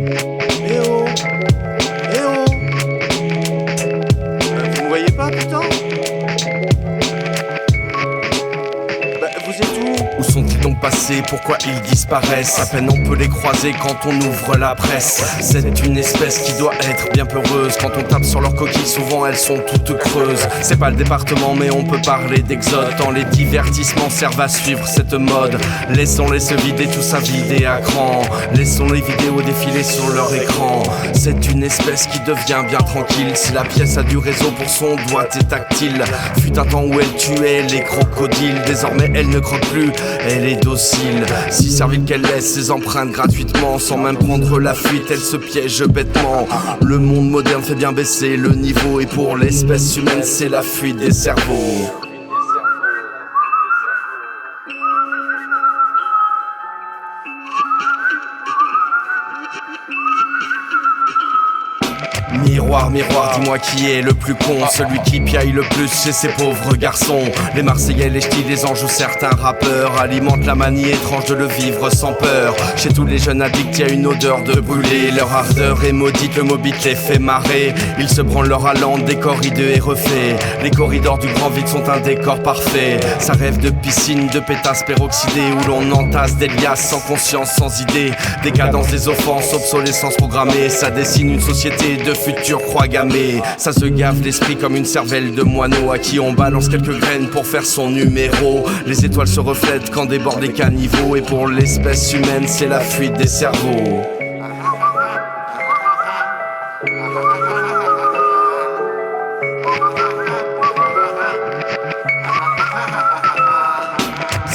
Eh oh, eh oh. Vous me voyez pas pourtant? Vous êtes où? Où sont-ils donc passés? Pourquoi ils disparaissent? À peine on peut les croiser quand on ouvre la presse. C'est une espèce qui doit être bien peureuse. Quand on tape sur leurs coquilles, souvent elles sont toutes creuses. C'est pas le département mais on peut parler d'exode. Tant les divertissements servent à suivre cette mode. Laissons-les se vider tout ça vider à cran. Laissons les vidéos défiler sur leur écran. C'est une espèce qui devient bien tranquille. Si la pièce a du réseau pour son doigt et tactile. Fut un temps où elle tuait les crocodiles. Désormais elle ne croque plus, elle est docile. Si servile qu'elle laisse ses empreintes gratuitement. Sans même prendre la fuite, elle se piège bêtement. Le monde moderne fait bien baisser le niveau. Et pour l'espèce humaine c'est la fuite des cerveaux. Miroir, miroir, dis-moi qui est le plus con. Celui qui piaille le plus chez ces pauvres garçons. Les Marseillais, les ch'tis, les anges ou certains rappeurs alimentent la manie étrange de le vivre sans peur. Chez tous les jeunes addicts, y a une odeur de brûlé. Leur ardeur est maudite, le mobile les fait marrer. Ils se branlent leur allant, décor hideux et refait. Les corridors du grand vide sont un décor parfait. Ça rêve de piscine, de pétasses peroxydées où l'on entasse des liasses sans conscience, sans idée. Décadence des offenses, obsolescence programmée. Ça dessine une société de futur croix gammée. Ça se gave l'esprit comme une cervelle de moineau à qui on balance quelques graines pour faire son numéro. Les étoiles se reflètent quand débordent les caniveaux. Et pour l'espèce humaine c'est la fuite des cerveaux.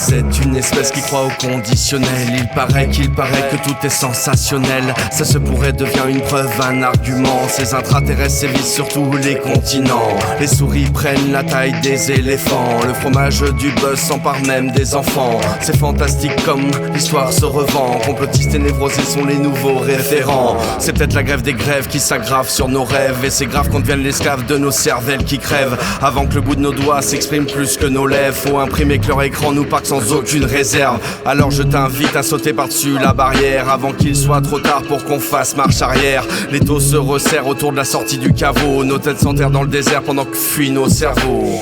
C'est une espèce qui croit au conditionnel. Il paraît que tout est sensationnel. Ça se pourrait devient une preuve, un argument. Ces intraterrestres sévissent sur tous les continents. Les souris prennent la taille des éléphants. Le fromage du buzz s'empare même des enfants. C'est fantastique comme l'histoire se revend. Complotistes et névrosés sont les nouveaux référents. C'est peut-être la grève des grèves qui s'aggrave sur nos rêves. Et c'est grave qu'on devienne l'esclave de nos cervelles qui crèvent. Avant que le bout de nos doigts s'exprime plus que nos lèvres. Faut imprimer que leur écran nous parque sans aucune réserve. Alors je t'invite à sauter par-dessus la barrière avant qu'il soit trop tard pour qu'on fasse marche arrière. Les taux se resserrent autour de la sortie du caveau. Nos têtes s'enterrent dans le désert pendant que fuient nos cerveaux.